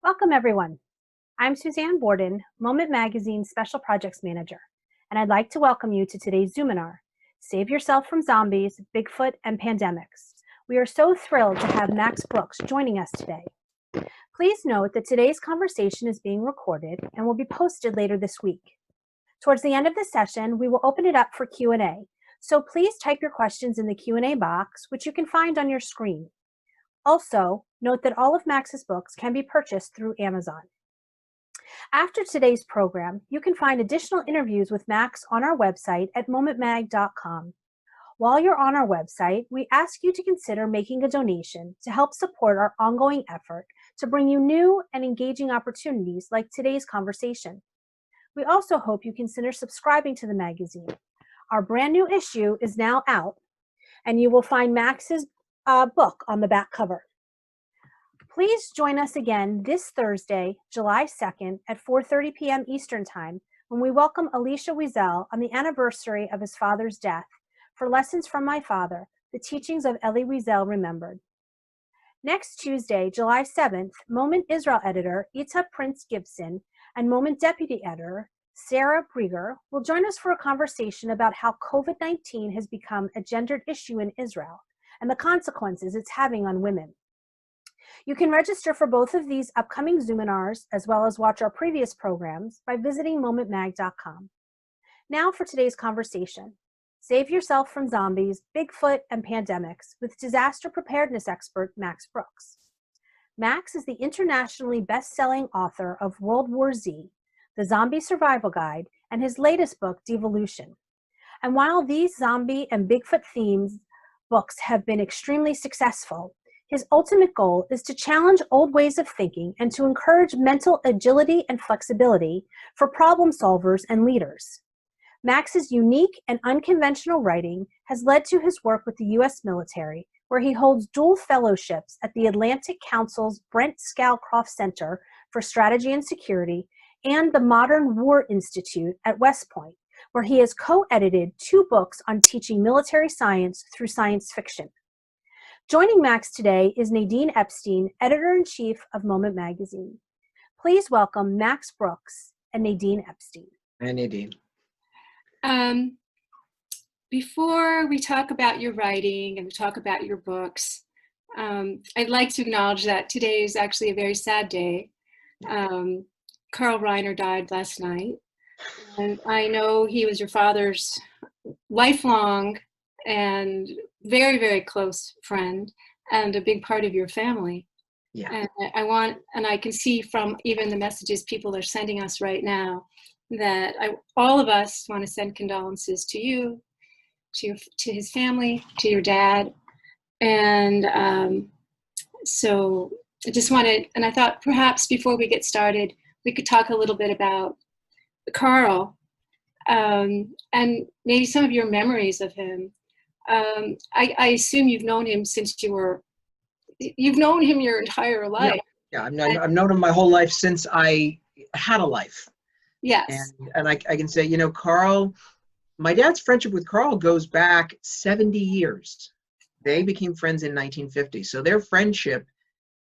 Welcome, everyone. I'm Suzanne Borden, Moment Magazine's Special Projects Manager, and I'd like to welcome you to today's Zoominar, Save Yourself from Zombies, Bigfoot, and Pandemics. We are so thrilled to have Max Brooks joining us today. Please note that today's conversation is being recorded and will be posted later this week. Towards the end of the session, we will open it up for Q&A, so please type your questions in the Q&A box, which you can find on your screen. Also, note that all of Max's books can be purchased through Amazon. After today's program, you can find additional interviews with Max on our website at momentmag.com. While you're on our website, we ask you to consider making a donation to help support our ongoing effort to bring you new and engaging opportunities like today's conversation. We also hope you consider subscribing to the magazine. Our brand new issue is now out, and you will find Max's book on the back cover. Please join us again this Thursday, July 2nd at 4:30 p.m. Eastern Time when we welcome Alicia Wiesel on the anniversary of his father's death for Lessons from My Father, the teachings of Elie Wiesel remembered. Next Tuesday, July 7th, Moment Israel editor Ita Prince Gibson and Moment deputy editor Sarah Brieger will join us for a conversation about how COVID-19 has become a gendered issue in Israel and the consequences it's having on women. You can register for both of these upcoming Zoominars, as well as watch our previous programs by visiting momentmag.com. Now for today's conversation. Save yourself from zombies, Bigfoot, and pandemics with disaster preparedness expert Max Brooks. Max is the internationally best-selling author of World War Z, The Zombie Survival Guide, and his latest book, Devolution. And while these zombie and Bigfoot themes books have been extremely successful, his ultimate goal is to challenge old ways of thinking and to encourage mental agility and flexibility for problem solvers and leaders. Max's unique and unconventional writing has led to his work with the U.S. military, where he holds dual fellowships at the Atlantic Council's Brent Scowcroft Center for Strategy and Security and the Modern War Institute at Westpoint, where he has co-edited 2 books on teaching military science through science fiction. Joining Max today is Nadine Epstein, editor-in-chief of Moment Magazine. Please welcome Max Brooks and Nadine Epstein. Hi, Nadine. Before we talk about your writing and we talk about your books, I'd like to acknowledge that today is actually a very sad day. Carl Reiner died last night. And I know he was your father's lifelong and very, very close friend and a big part of your family. Yeah. And I can see from even the messages people are sending us right now that all of us want to send condolences to you, to his family, to your dad. And so I just wanted, and I thought perhaps before we get started, we could talk a little bit about Carl and maybe some of your memories of him. I assume you've known him you've known him your entire life. Yeah, I've known him my whole life since I had a life. Yes. And I can say, Carl, my dad's friendship with Carl goes back 70 years. They became friends in 1950. So their friendship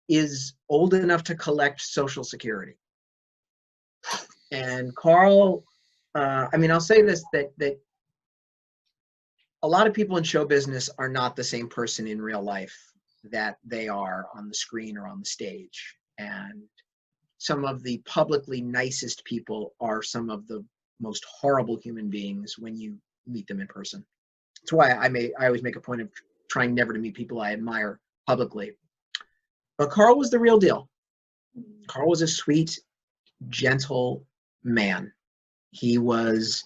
is old enough to collect Social Security. And Carl, I'll say this, that a lot of people in show business are not the same person in real life that they are on the screen or on the stage. And some of the publicly nicest people are some of the most horrible human beings when you meet them in person. That's why I always make a point of trying never to meet people I admire publicly. But Carl was the real deal. Carl was a sweet, gentle man. He was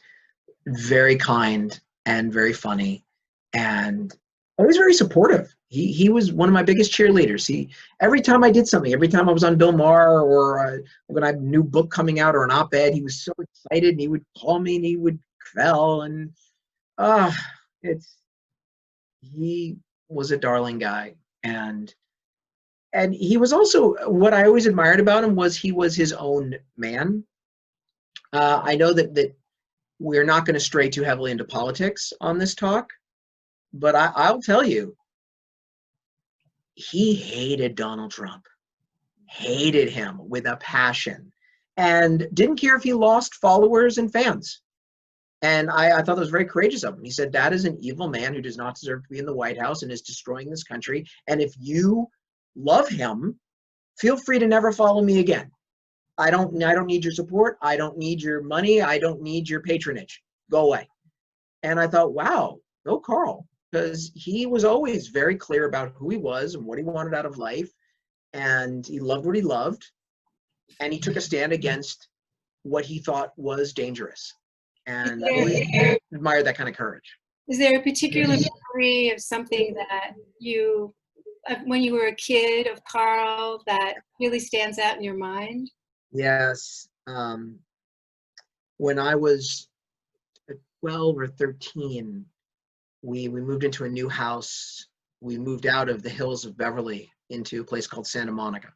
very kind and very funny and always very supportive. He was one of my biggest cheerleaders. Every time I did something, every time I was on Bill Maher or when I had a new book coming out or an op-ed, he was so excited and he would call me and he would quell and he was a darling guy. And he was also, what I always admired about him was he was his own man. I know that we're not going to stray too heavily into politics on this talk, but I'll tell you, he hated Donald Trump hated him with a passion and didn't care if he lost followers and fans. And I thought that was very courageous of him. He said, "That is an evil man who does not deserve to be in the White House and is destroying this country. And if you love him, feel free to never follow me again. I don't need your support. I don't need your money. I don't need your patronage. Go away." And I thought, wow, go Carl, because he was always very clear about who he was and what he wanted out of life. And he loved what he loved. And he took a stand against what he thought was dangerous. And I really admire that kind of courage. Is there a particular memory of something that you, when you were a kid, of Carl that really stands out in your mind? Yes. When I was 12 or 13, we moved into a new house. We moved out of the hills of Beverly into a place called Santa Monica.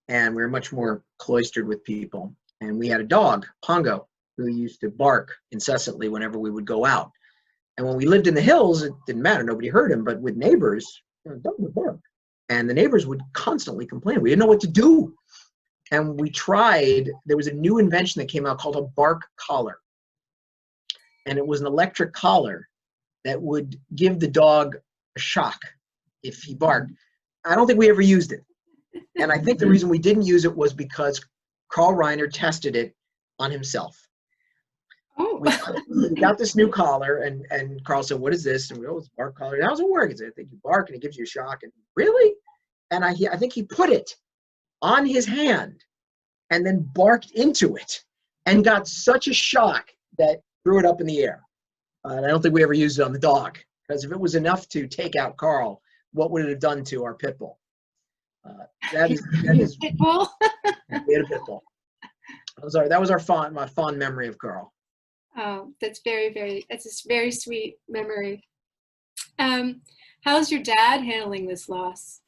And we were much more cloistered with people. And we had a dog, Pongo, who used to bark incessantly whenever we would go out. And when we lived in the hills, it didn't matter. Nobody heard him. But with neighbors, the dog would bark. And the neighbors would constantly complain. We didn't know what to do. And we tried, there was a new invention that came out called a bark collar. And it was an electric collar that would give the dog a shock if he barked. I don't think we ever used it. And I think the reason we didn't use it was because Carl Reiner tested it on himself. Oh. We got this new collar, and Carl said, "What is this?" And we go, "Oh, it's a bark collar." How does it work? I think you bark and it gives you a shock. And really? And I think he put it on his hand and then barked into it and got such a shock that threw it up in the air. And I don't think we ever used it on the dog, because if it was enough to take out Carl, what would it have done to our pit bull? That is Pit bull? We had a pit bull. That was my fond memory of Carl. Oh, that's that's a very sweet memory. How's your dad handling this loss?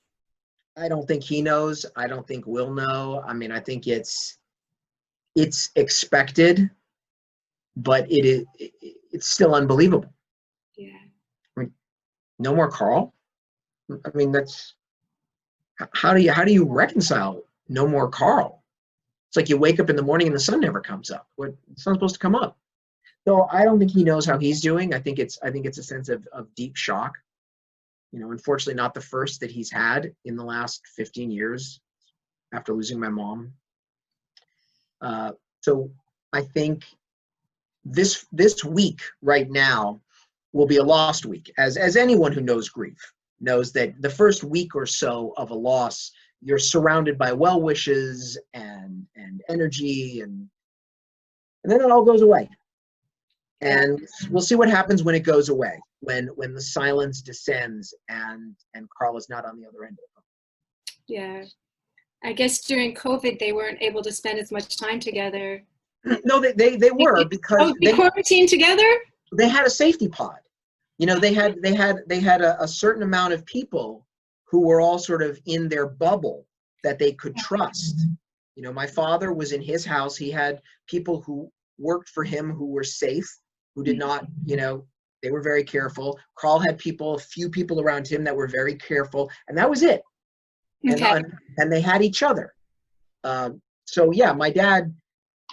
I don't think he knows. I don't think we'll know. I mean, I think it's expected, but it's still unbelievable. Yeah. I mean, no more Carl. I mean, that's how do you reconcile no more Carl? It's like you wake up in the morning and the sun never comes up. It's not supposed to come up. So I don't think he knows how he's doing. I think it's a sense of deep shock. You know, unfortunately not the first that he's had in the last 15 years after losing my mom. So I think this week right now will be a lost week, as anyone who knows grief knows, that the first week or so of a loss, you're surrounded by well wishes and energy, and then it all goes away. And we'll see what happens when it goes away, when the silence descends and Carl is not on the other end of it. Yeah. I guess during COVID, they weren't able to spend as much time together. No, they were, because they quarantined together? They had a safety pod. You know, they had a certain amount of people who were all sort of in their bubble that they could trust. You know, my father was in his house. He had people who worked for him who were safe, who did not, you know, they were very careful. Carl had a few people around him that were very careful, and that was it. Okay. And they had each other. So yeah, my dad,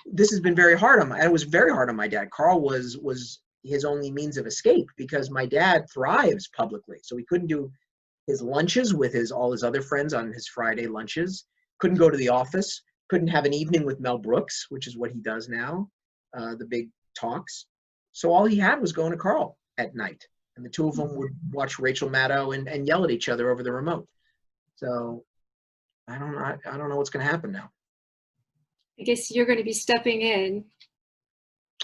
this has been very hard on and it was very hard on my dad. Carl was his only means of escape, because my dad thrives publicly. So he couldn't do his lunches with all his other friends on his Friday lunches, couldn't go to the office, couldn't have an evening with Mel Brooks, which is what he does now, the big talks. So all he had was going to Carl at night, and the two of them would watch Rachel Maddow and yell at each other over the remote. So I don't know what's going to happen now. I guess you're going to be stepping in.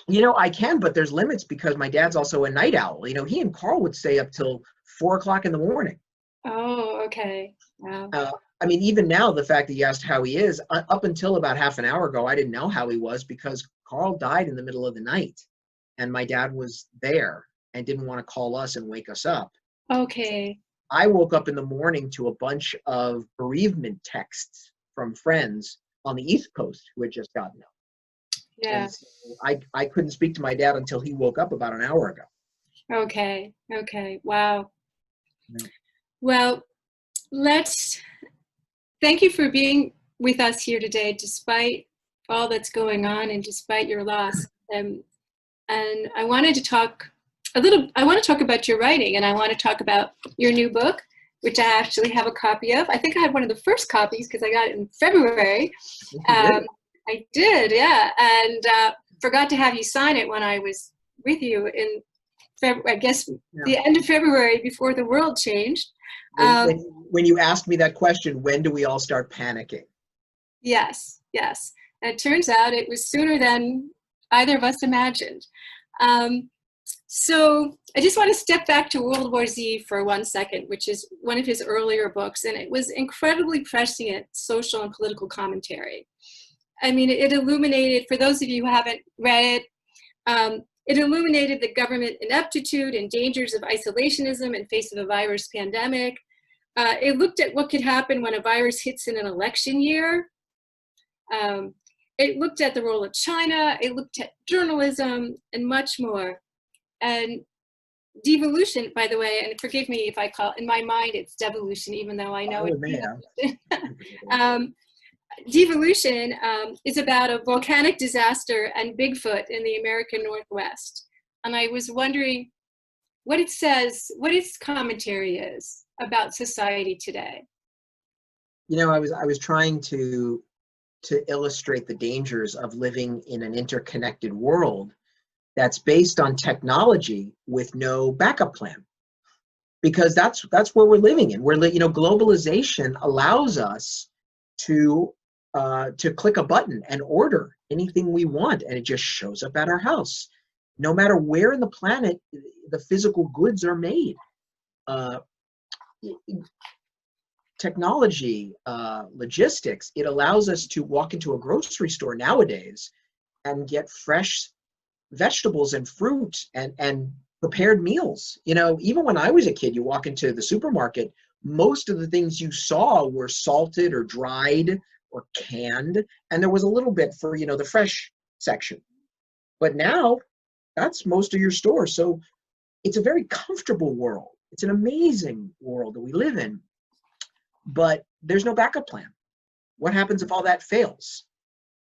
You know, I can, but there's limits, because my dad's also a night owl. You know, he and Carl would stay up till 4 o'clock in the morning. Oh, okay. Wow. I mean, even now, the fact that you asked how he is, up until about half an hour ago, I didn't know how he was, because Carl died in the middle of the night, and my dad was there and didn't want to call us and wake us up. Okay. I woke up in the morning to a bunch of bereavement texts from friends on the East Coast who had just gotten up. Yeah. And so I couldn't speak to my dad until he woke up about an hour ago. Okay. Okay. Wow. Yeah. Well, let's thank you for being with us here today, despite all that's going on and despite your loss. And I wanted to talk I want to talk about your writing, and I want to talk about your new book, which I actually have a copy of. I think I had one of the first copies because I got it in February. I did, yeah, and forgot to have you sign it when I was with you in I guess the end of February before the world changed. When you asked me that question, when do we all start panicking? Yes, yes. And it turns out it was sooner than either of us imagined. So I just want to step back to World War Z for 1 second, which is one of his earlier books, and it was incredibly prescient social and political commentary. I mean, it illuminated, for those of you who haven't read it, it illuminated the government ineptitude and dangers of isolationism in face of a virus pandemic. It looked at what could happen when a virus hits in an election year. It looked at the role of China. It looked at journalism and much more. And devolution, by the way, and forgive me if I call, in my mind, it's devolution, even though I know it's devolution is about a volcanic disaster and Bigfoot in the American Northwest. And I was wondering what it says, what its commentary is about society today. You know, I was trying to illustrate the dangers of living in an interconnected world that's based on technology with no backup plan, because that's where we're living in. Globalization allows us to click a button and order anything we want, and it just shows up at our house, no matter where in the planet the physical goods are made. Technology, logistics, it allows us to walk into a grocery store nowadays and get fresh vegetables and fruit and prepared meals. You know, even when I was a kid, you walk into the supermarket, most of the things you saw were salted or dried or canned, and there was a little bit for, the fresh section. But now, that's most of your store. So it's a very comfortable world. It's an amazing world that we live in, but there's no backup plan. What happens if all that fails?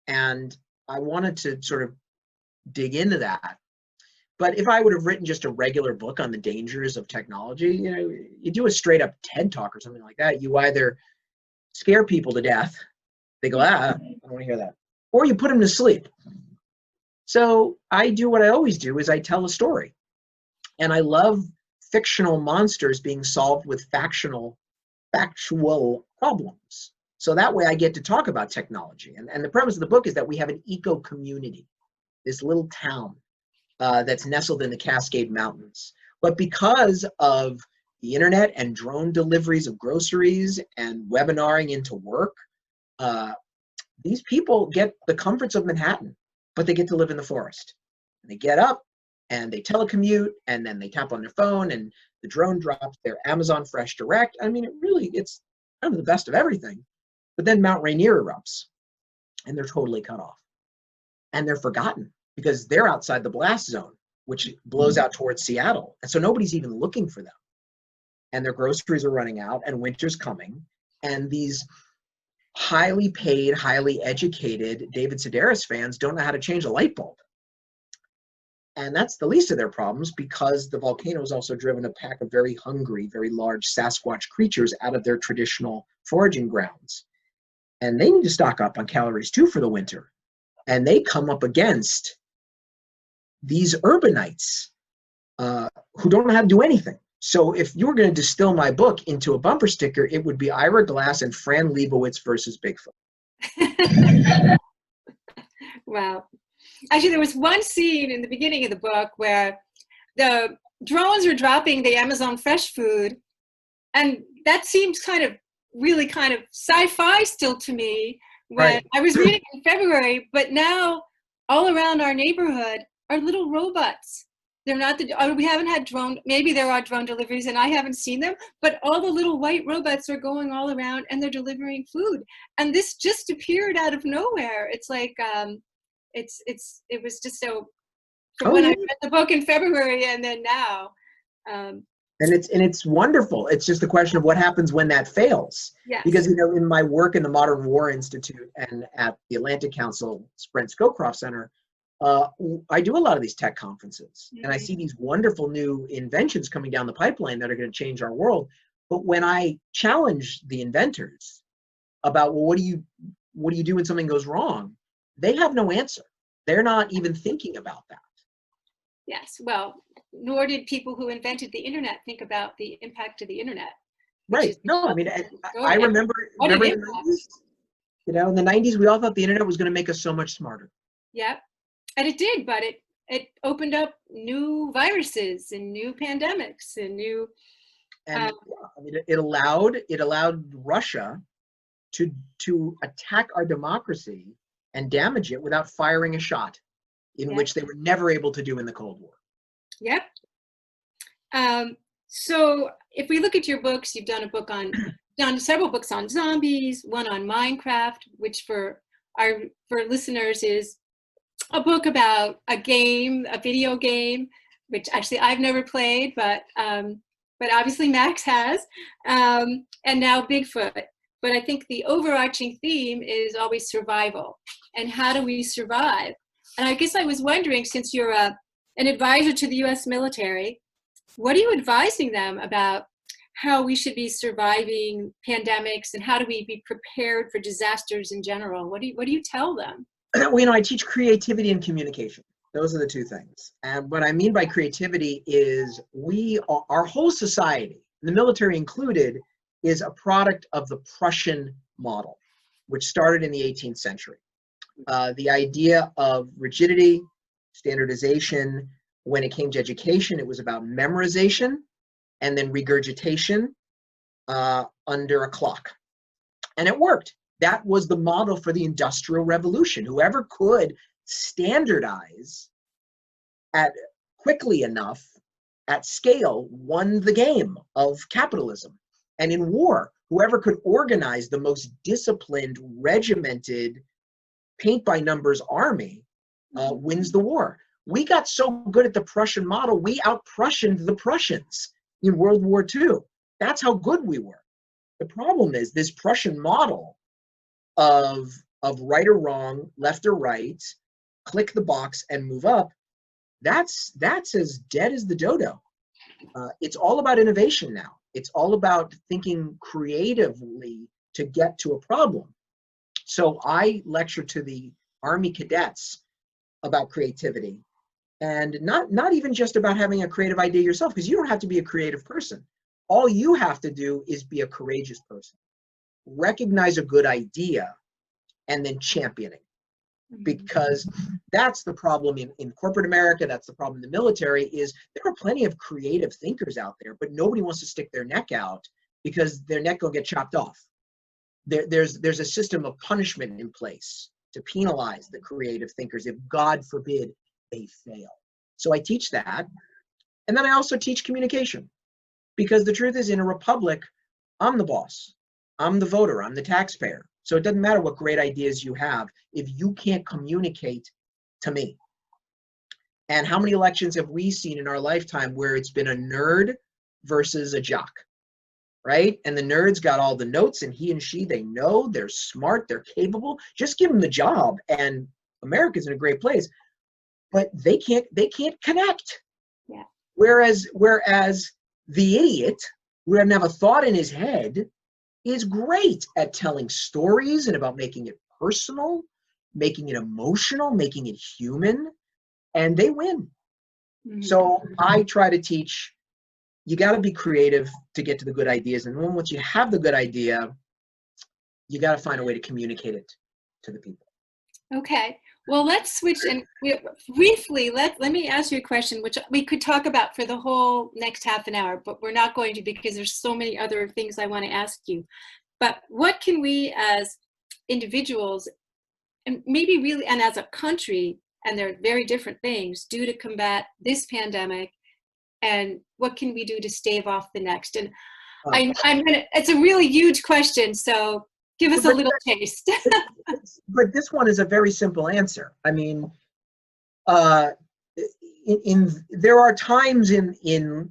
And I wanted to sort of dig into that. But if I would have written just a regular book on the dangers of technology, you do a straight up TED Talk or something like that, you either scare people to death, they go, I don't want to hear that, or you put them to sleep. So I do what I always do, is I tell a story. And I love fictional monsters being solved with factual problems. So that way I get to talk about technology. And the premise of the book is that we have an eco community, this little town that's nestled in the Cascade Mountains. But because of the internet and drone deliveries of groceries and webinaring into work, these people get the comforts of Manhattan, but they get to live in the forest. And they get up and they telecommute, and then they tap on their phone and the drone drops their Amazon Fresh Direct. I mean, it's kind of the best of everything. But then Mount Rainier erupts and they're totally cut off. And they're forgotten because they're outside the blast zone, which blows out towards Seattle. And so nobody's even looking for them. And their groceries are running out and winter's coming. And these highly paid, highly educated David Sedaris fans don't know how to change a light bulb. And that's the least of their problems, because the volcano has also driven a pack of very hungry, very large Sasquatch creatures out of their traditional foraging grounds. And they need to stock up on calories too for the winter. And they come up against these urbanites who don't know how to do anything. So if you were going to distill my book into a bumper sticker, it would be Ira Glass and Fran Lebowitz versus Bigfoot. Wow. Actually, there was one scene in the beginning of the book where the drones are dropping the Amazon Fresh food, and that seems really kind of sci-fi still to me when I was reading in February, but now all around our neighborhood are little robots. They're not we haven't had maybe there are drone deliveries and I haven't seen them, but all the little white robots are going all around and they're delivering food. And this just appeared out of nowhere. It's like, it was just so, from when I read the book in February and then now. And it's wonderful. It's just a question of what happens when that fails. Yes. Because, you know, in my work in the Modern War Institute and at the Atlantic Council Brent Scowcroft Center, I do a lot of these tech conferences, and I see these wonderful new inventions coming down the pipeline that are going to change our world. But when I challenge the inventors about, well, what do you do when something goes wrong? They have no answer. They're not even thinking about that. Yes, well, nor did people who invented the internet think about the impact of the internet. Right. No, I mean, I remember in the 90s, you know, in the 90s, we all thought the internet was going to make us so much smarter. Yep. And it did, but it opened up new viruses and new pandemics and new. And I mean, it allowed Russia to attack our democracy and damage it without firing a shot, in which they were never able to do in the Cold War. Yep. So if we look at your books, you've done several books on zombies, one on Minecraft, which for listeners is a book about a video game, which actually I've never played, but obviously Max has, and now Bigfoot. But I think the overarching theme is always survival, and how do we survive? And I guess I was wondering, since you're an advisor to the U.S. military, what are you advising them about how we should be surviving pandemics, and how do we be prepared for disasters in general? What do you tell them? Well, you know, I teach creativity and communication. Those are the two things. And what I mean by creativity is our whole society, the military included, is a product of the Prussian model, which started in the 18th century. The idea of rigidity, standardization. When it came to education, it was about memorization and then regurgitation under a clock. And it worked. That was the model for the Industrial Revolution. Whoever could standardize quickly enough at scale won the game of capitalism. And in war, whoever could organize the most disciplined, regimented, paint-by-numbers army wins the war. We got so good at the Prussian model, we out-Prussianed the Prussians in World War II. That's how good we were. The problem is this Prussian model of right or wrong, left or right, click the box and move up, that's as dead as the dodo. It's all about innovation now. It's all about thinking creatively to get to a problem. So I lecture to the Army cadets about creativity, and not even just about having a creative idea yourself, because you don't have to be a creative person. All you have to do is be a courageous person. Recognize a good idea and then champion it. Because that's the problem in corporate America, that's the problem in the military, is there are plenty of creative thinkers out there, but nobody wants to stick their neck out because their neck will get chopped off. There's a system of punishment in place to penalize the creative thinkers if, God forbid, they fail. So I teach that. And then I also teach communication, because the truth is, in a republic, I'm the boss. I'm the voter. I'm the taxpayer. So it doesn't matter what great ideas you have if you can't communicate to me. And how many elections have we seen in our lifetime where it's been a nerd versus a jock, right? And the nerd's got all the notes, and he and she, they know, they're smart, they're capable. Just give them the job, and America's in a great place. But they can't connect. Yeah. Whereas the idiot, who doesn't have a thought in his head, is great at telling stories and about making it personal, making it emotional, making it human, and they win. Mm-hmm. So I try to teach, you got to be creative to get to the good ideas. And then once you have the good idea, you got to find a way to communicate it to the people. Okay. Well, let's switch and briefly, let me ask you a question, which we could talk about for the whole next half an hour, but we're not going to, because there's so many other things I want to ask you. But what can we as individuals, and maybe really, and as a country, and they're very different things, do to combat this pandemic, and what can we do to stave off the next? And it's a really huge question, so give us a little taste. But this one is a very simple answer. I mean, there are times in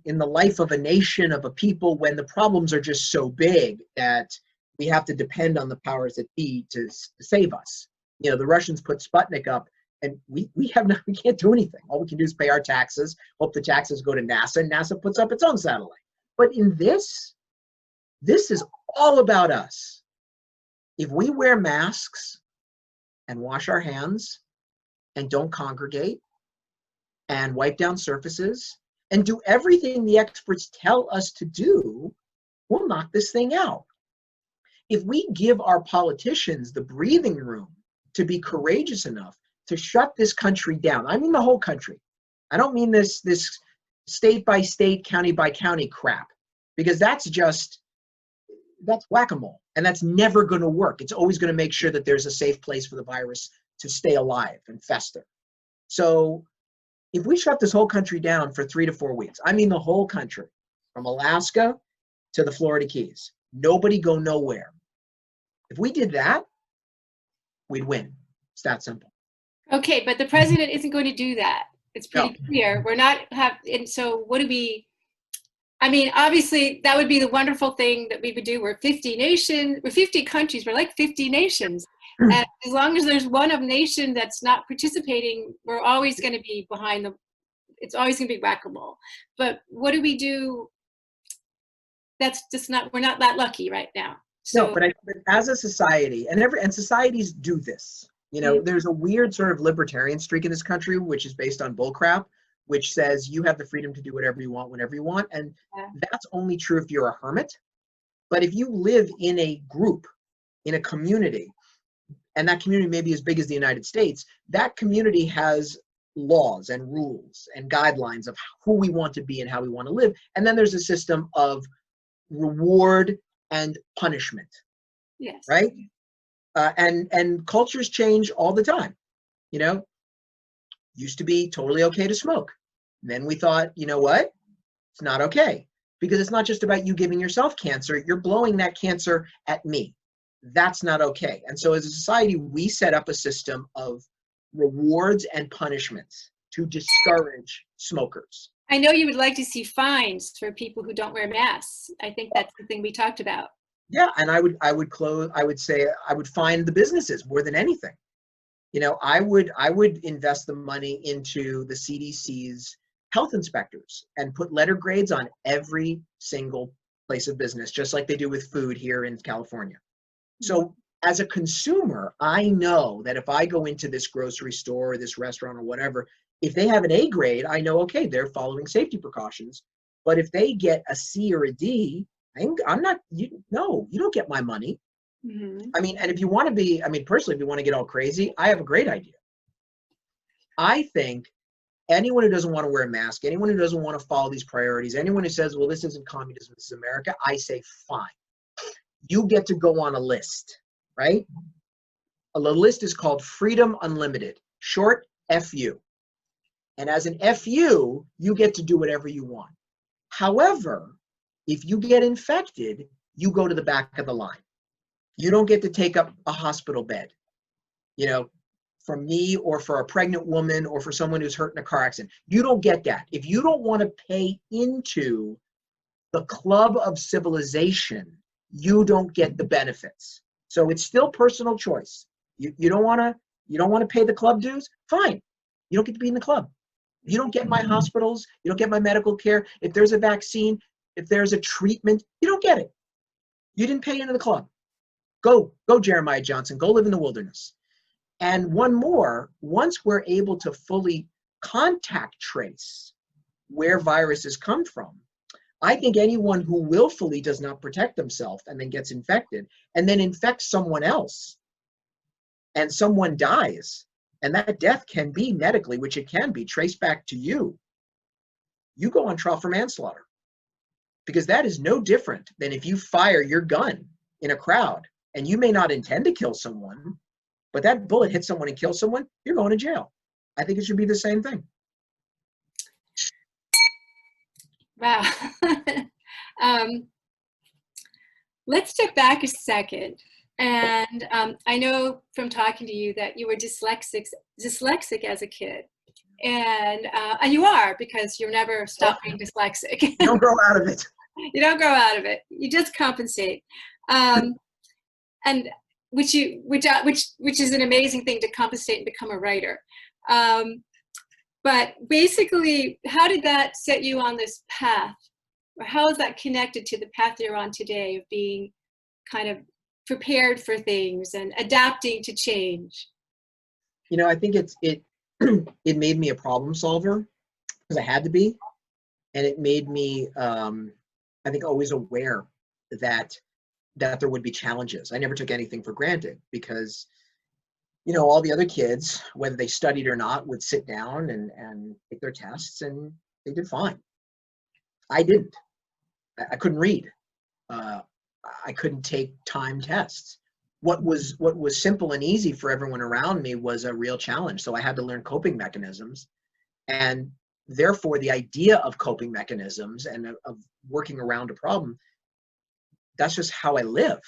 the life of a nation, of a people, when the problems are just so big that we have to depend on the powers that be to save us. You know, the Russians put Sputnik up, and we can't do anything. All we can do is pay our taxes, hope the taxes go to NASA, and NASA puts up its own satellite. But in this is all about us. If we wear masks and wash our hands and don't congregate and wipe down surfaces and do everything the experts tell us to do, we'll knock this thing out. If we give our politicians the breathing room to be courageous enough to shut this country down, I mean the whole country. I don't mean this state by state, county by county crap, because that's whack-a-mole, and that's never going to work. It's always going to make sure that there's a safe place for the virus to stay alive and fester. So if we shut this whole country down for 3 to 4 weeks, I mean the whole country, from Alaska to the Florida Keys, nobody go nowhere. If we did that, we'd win. It's that simple. Okay, but the president isn't going to do that. It's pretty clear. We're not and so what do we, I mean, obviously that would be the wonderful thing that we would do. We're 50 countries, we're like 50 nations. And as long as there's one nation that's not participating, we're always going to be behind it's always going to be whack-a-mole. But what do we do? That's just we're not that lucky right now. So, no, but as a society, and societies do this, you know, there's a weird sort of libertarian streak in this country, which is based on bullcrap, which says you have the freedom to do whatever you want, whenever you want. And that's only true if you're a hermit. But if you live in a group, in a community, and that community may be as big as the United States, that community has laws and rules and guidelines of who we want to be and how we want to live. And then there's a system of reward and punishment. yes. Right? And cultures change all the time. You know, used to be totally okay to smoke. Then we thought, you know what? It's not okay, because it's not just about you giving yourself cancer. You're blowing that cancer at me. That's not okay. And so as a society, we set up a system of rewards and punishments to discourage smokers. I know you would like to see fines for people who don't wear masks. I think that's something we talked about. Yeah, and I would find the businesses more than anything. You know, I would invest the money into the CDC's health inspectors and put letter grades on every single place of business, just like they do with food here in California. So as a consumer, I know that if I go into this grocery store or this restaurant or whatever, if they have an A grade, I know, okay, they're following safety precautions. But if they get a C or a D, I'm not, you don't get my money. I mean, and if you want to be, I mean, personally, if you want to get all crazy, I have a great idea. I think anyone who doesn't want to wear a mask, anyone who doesn't want to follow these priorities, anyone who says, well, this isn't communism, this is America, I say, fine. You get to go on a list, right? The list is called Freedom Unlimited, short FU. And as an FU, you get to do whatever you want. However, if you get infected, you go to the back of the line. You don't get to take up a hospital bed, you know, for me or for a pregnant woman or for someone who's hurt in a car accident. You don't get that. If you don't want to pay into the club of civilization, you don't get the benefits. So it's still personal choice. You don't want to pay the club dues? Fine. You don't get to be in the club. You don't get my hospitals. You don't get my medical care. If there's a vaccine, if there's a treatment, you don't get it. You didn't pay into the club. Go Jeremiah Johnson. Go live in the wilderness. And one more, once we're able to fully contact trace where viruses come from, I think anyone who willfully does not protect themselves and then gets infected and then infects someone else and someone dies, and that death can be medically, which it can be, traced back to you, you go on trial for manslaughter. Because that is no different than if you fire your gun in a crowd and you may not intend to kill someone, but that bullet hits someone and kills someone, you're going to jail. I think it should be the same thing. Wow. Let's step back a second. And I know from talking to you that you were dyslexic as a kid. And you are, because you're never stop being dyslexic. You don't grow out of it. You don't grow out of it. You just compensate, and which is an amazing thing, to compensate and become a writer. But basically, how did that set you on this path, or how is that connected to the path you're on today of being kind of prepared for things and adapting to change? You know, I think it made me a problem solver, because I had to be, and it made me I think always aware that there would be challenges. I never took anything for granted, because you know, all the other kids, whether they studied or not, would sit down and take their tests, and they did fine. I didn't. I couldn't read. I couldn't take time tests. What was simple and easy for everyone around me was a real challenge. So I had to learn coping mechanisms, and therefore the idea of coping mechanisms and of working around a problem, that's just how I live.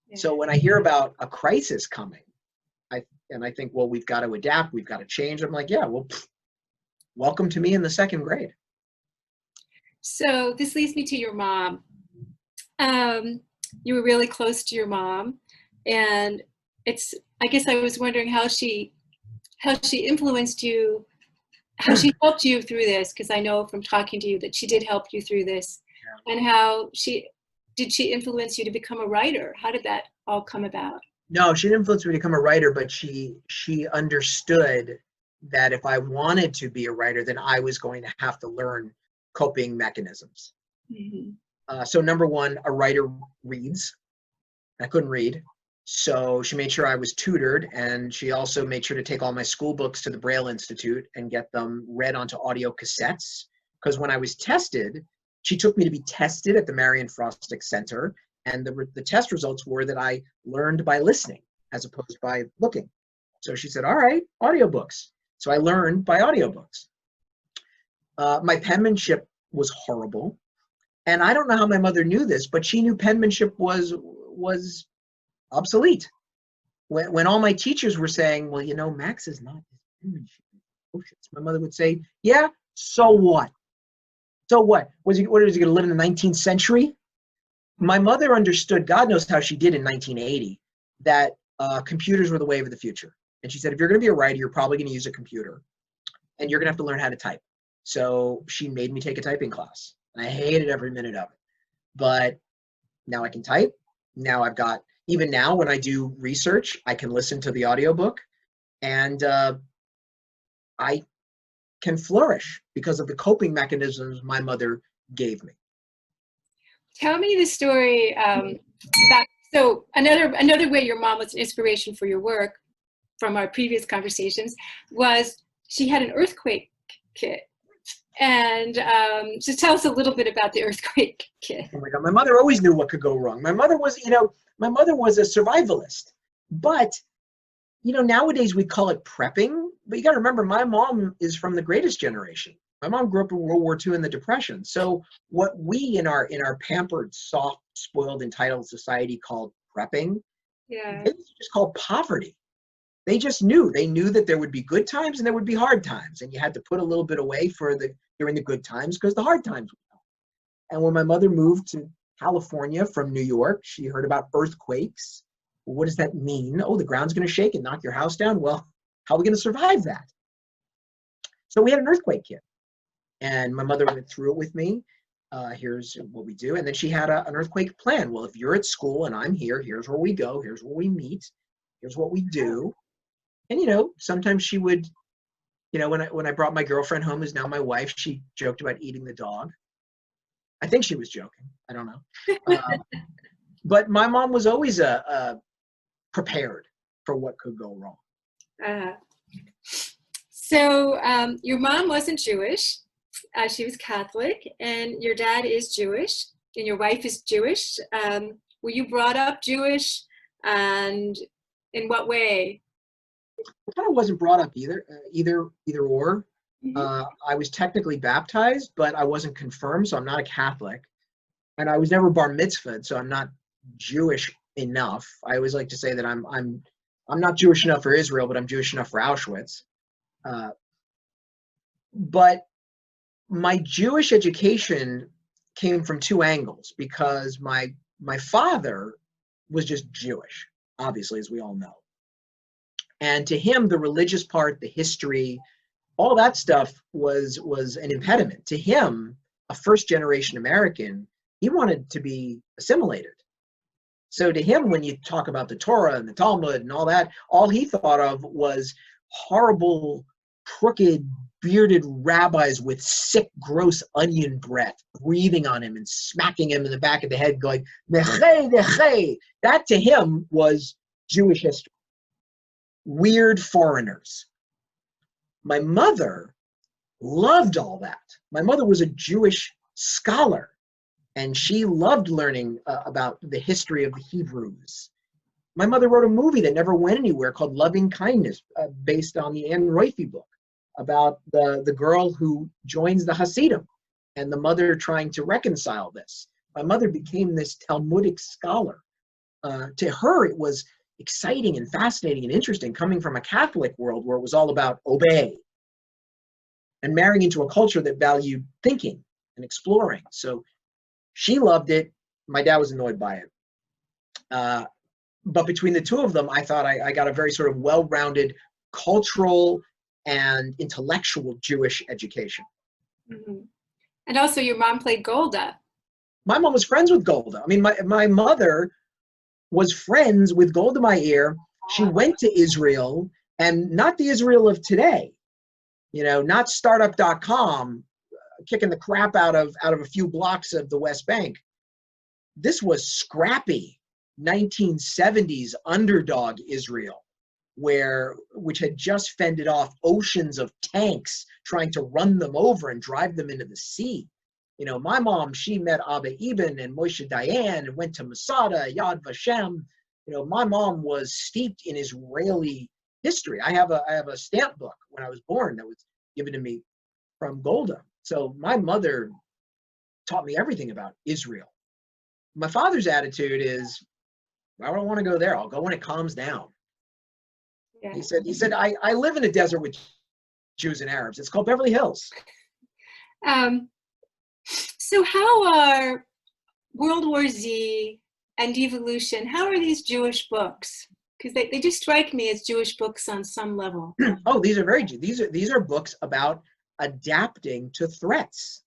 Yeah. So when I hear about a crisis coming, I think, well, we've got to adapt, we've got to change. I'm like, yeah, well, welcome to me in the second grade. So this leads me to your mom. You were really close to your mom, and I guess I was wondering how she influenced you, how she helped you through this, because I know from talking to you that she did help you through this. Yeah. And how did she influence you to become a writer? How did that all come about? No, she didn't influence me to become a writer, but she understood that if I wanted to be a writer, then I was going to have to learn coping mechanisms. Mm-hmm. So number one, a writer reads. I couldn't read. So she made sure I was tutored, and she also made sure to take all my school books to the Braille Institute and get them read onto audio cassettes. Because when I was tested, she took me to be tested at the Marion Frostic Center. And the test results were that I learned by listening as opposed by looking. So she said, all right, audiobooks. So I learned by audiobooks. My penmanship was horrible. And I don't know how my mother knew this, but she knew penmanship was obsolete. When all my teachers were saying, well, you know, Max is not his penmanship. My mother would say, yeah, so what? So what? Was he going to live in the 19th century? My mother understood, God knows how she did in 1980, that computers were the wave of the future. And she said, if you're going to be a writer, you're probably going to use a computer, and you're going to have to learn how to type. So she made me take a typing class. And I hated every minute of it. But now I can type. Now I've got, even now when I do research, I can listen to the audiobook, and I can flourish because of the coping mechanisms my mother gave me. Tell me the story so another way your mom was an inspiration for your work, from our previous conversations, was she had an earthquake kit. And just tell us a little bit about the earthquake kit. Oh my God, my mother always knew what could go wrong. My mother was a survivalist. But, you know, nowadays we call it prepping. But you got to remember, my mom is from the greatest generation. My mom grew up in World War II and the Depression. So what we in our pampered, soft, spoiled, entitled society called prepping, yeah, it's just called poverty. They just knew. They knew that there would be good times and there would be hard times, and you had to put a little bit away during the good times because the hard times would come. And when my mother moved to California from New York, she heard about earthquakes. Well, what does that mean? Oh, the ground's going to shake and knock your house down. Well, how are we going to survive that? So we had an earthquake kit. And my mother went through it with me. Here's what we do. And then she had an earthquake plan. Well, if you're at school and I'm here, here's where we go. Here's where we meet. Here's what we do. And, you know, sometimes she would, you know, when I brought my girlfriend home, who's now my wife, she joked about eating the dog. I think she was joking. I don't know. But my mom was always prepared for what could go wrong. So your mom wasn't Jewish. She was Catholic, and your dad is Jewish, and your wife is Jewish. Were you brought up Jewish, and in what way? I kind of wasn't brought up either or. Mm-hmm. I was technically baptized, but I wasn't confirmed, so I'm not a Catholic. And I was never bar mitzvahed, so I'm not Jewish enough. I always like to say that I'm not Jewish enough for Israel, but I'm Jewish enough for Auschwitz. But my Jewish education came from two angles, because my father was just Jewish, obviously, as we all know. And to him, the religious part, the history, all that stuff was an impediment. To him, a first-generation American, he wanted to be assimilated. So to him, when you talk about the Torah and the Talmud and all that, all he thought of was horrible, crooked, bearded rabbis with sick, gross onion breath breathing on him and smacking him in the back of the head going, "Nechei, nechei." That to him was Jewish history. Weird foreigners. My mother loved all that. My mother was a Jewish scholar, and she loved learning about the history of the Hebrews. My mother wrote a movie that never went anywhere called Loving Kindness, based on the Anne Royfi book, about the girl who joins the Hasidim and the mother trying to reconcile this. My mother became this Talmudic scholar. To her, it was exciting and fascinating and interesting, coming from a Catholic world where it was all about obey, and marrying into a culture that valued thinking and exploring. So she loved it. My dad was annoyed by it. But between the two of them, I thought I got a very sort of well-rounded cultural and intellectual Jewish education. Mm-hmm. And also your mom played Golda. My mom was friends with Golda. I mean, my mother was friends with Golda Meir. She went to Israel, and not the Israel of today, not startup.com kicking the crap out of a few blocks of the West Bank. This was scrappy 1970s underdog Israel, which had just fended off oceans of tanks trying to run them over and drive them into the sea. My mom, she met Abba Eban and Moshe Dayan and went to Masada, Yad Vashem. My mom was steeped in Israeli history. I have a stamp book when I was born that was given to me from Golda. So my mother taught me everything about Israel. My father's attitude is, I don't want to go there. I'll go when it calms down. Yeah. He said, I live in a desert with Jews and Arabs. It's called Beverly Hills. So how are World War Z and Devolution, how are these Jewish books? Because they just strike me as Jewish books on some level. Oh, these are books about adapting to threats,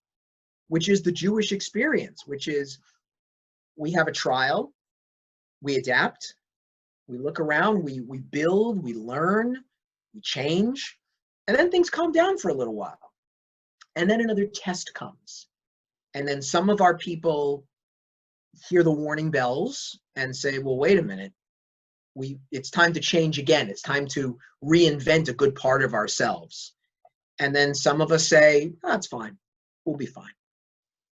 which is the Jewish experience, which is we have a trial, we adapt, we look around, we build, we learn, we change, and then things calm down for a little while. And then another test comes. And then some of our people hear the warning bells and say, well, wait a minute, it's time to change again. It's time to reinvent a good part of ourselves. And then some of us say, oh, it's fine, we'll be fine.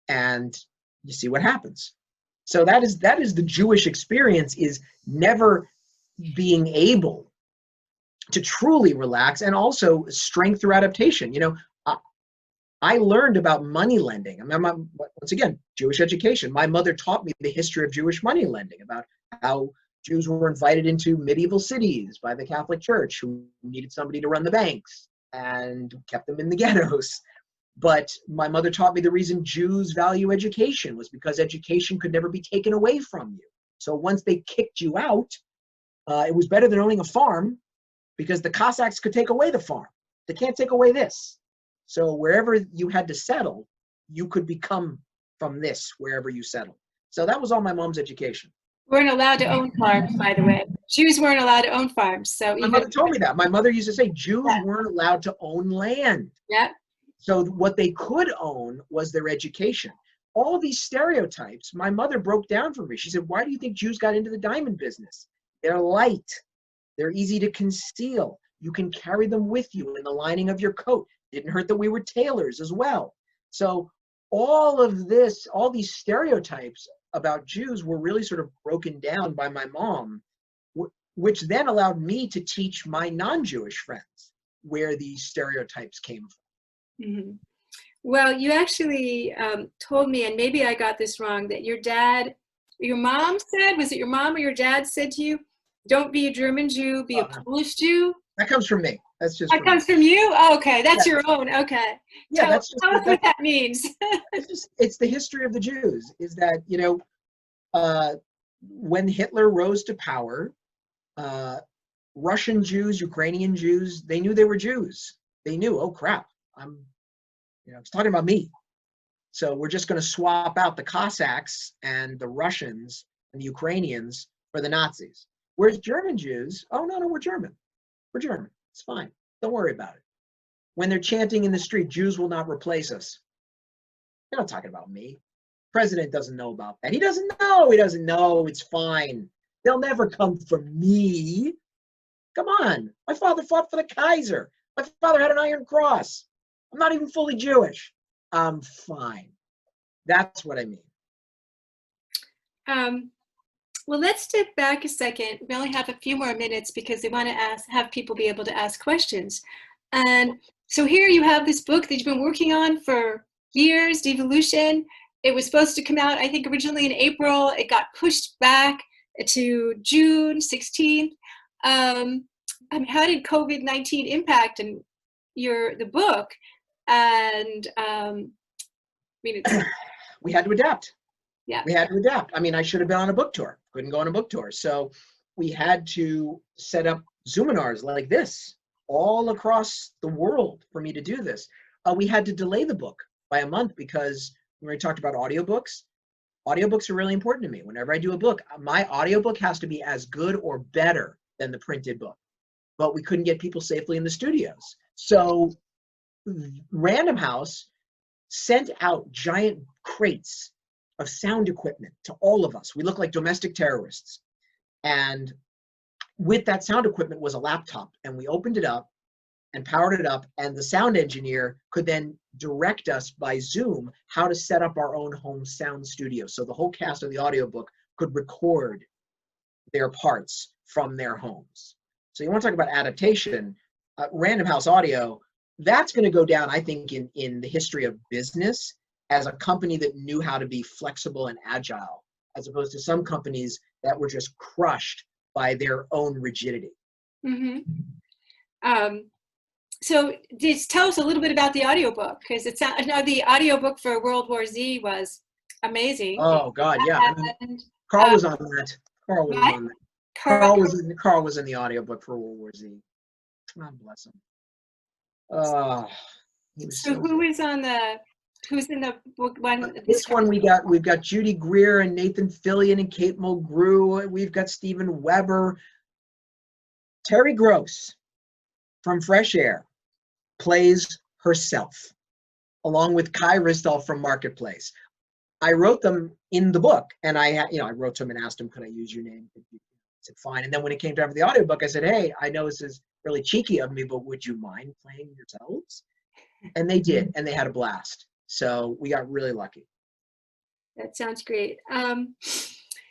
And you see what happens. So that is the Jewish experience, is never being able to truly relax, and also strength through adaptation. I learned about money lending. I mean, once again, Jewish education. My mother taught me the history of Jewish money lending, about how Jews were invited into medieval cities by the Catholic Church who needed somebody to run the banks and kept them in the ghettos. But my mother taught me the reason Jews value education was because education could never be taken away from you. So once they kicked you out, it was better than owning a farm, because the Cossacks could take away the farm. They can't take away this. So wherever you had to settle, you could become from this, wherever you settle. So that was all my mom's education. Weren't allowed to own farms, by the way. Jews weren't allowed to own farms. So My mother told me that. My mother used to say Jews Yeah. weren't allowed to own land. Yeah. So what they could own was their education. All these stereotypes, my mother broke down for me. She said, why do you think Jews got into the diamond business? They're light. They're easy to conceal. You can carry them with you in the lining of your coat. Didn't hurt that we were tailors as well. So all of this, all these stereotypes about Jews were really sort of broken down by my mom, which then allowed me to teach my non-Jewish friends where these stereotypes came from. Mm-hmm. Well, you actually told me, and maybe I got this wrong, that your mom said, was it your mom or your dad said to you, don't be a German Jew, be a Polish Jew? That comes from me. That's just That from me. comes from you? Oh, okay, that's Yeah. your own. Okay. Yeah, Tell us what that means. it's the history of the Jews. Is that, when Hitler rose to power, Russian Jews, Ukrainian Jews, they knew they were Jews. They knew, oh crap, it's talking about me. So we're just going to swap out the Cossacks and the Russians and the Ukrainians for the Nazis. Whereas German Jews, oh no, we're German. We're German. It's fine. Don't worry about it. When they're chanting in the street, Jews will not replace us. They're not talking about me. President doesn't know about that. He doesn't know. He doesn't know. It's fine. They'll never come for me. Come on. My father fought for the Kaiser. My father had an Iron Cross. I'm not even fully Jewish. I'm fine. That's what I mean. Well, let's step back a second. We only have a few more minutes because they want to have people be able to ask questions. And so here you have this book that you've been working on for years, Devolution. It was supposed to come out, I think, originally in April. It got pushed back to June 16th. How did COVID-19 impact the book? And we had to adapt. Yeah. We had to adapt. I mean, I should have been on a book tour. Couldn't go on a book tour. So we had to set up Zoominars like this all across the world for me to do this. We had to delay the book by a month because when we talked about audiobooks are really important to me. Whenever I do a book, my audiobook has to be as good or better than the printed book. But we couldn't get people safely in the studios. So Random House sent out giant crates of sound equipment to all of us. We look like domestic terrorists. And with that sound equipment was a laptop, and we opened it up and powered it up, and the sound engineer could then direct us by Zoom how to set up our own home sound studio. So the whole cast of the audiobook could record their parts from their homes. So you want to talk about adaptation, Random House Audio, that's going to go down, I think, in the history of business as a company that knew how to be flexible and agile, as opposed to some companies that were just crushed by their own rigidity. Mm-hmm. So just tell us a little bit about the audiobook, because the audiobook for World War Z was amazing. Oh God, yeah. I mean, Carl was on that. Carl was on that. Carl was in the audiobook for World War Z. God bless him. So who's in the book one? This one we've got Judy Greer and Nathan Fillion and Kate Mulgrew. We've got Steven Weber. Terry Gross from Fresh Air plays herself, along with Kai Ristal from Marketplace. I wrote them in the book, and I wrote to him and asked him, could I use your name? He said, fine. And then when it came time for the audiobook, I said, hey, I know this is really cheeky of me, but would you mind playing yourselves? And they did, and they had a blast. So we got really lucky. That sounds great.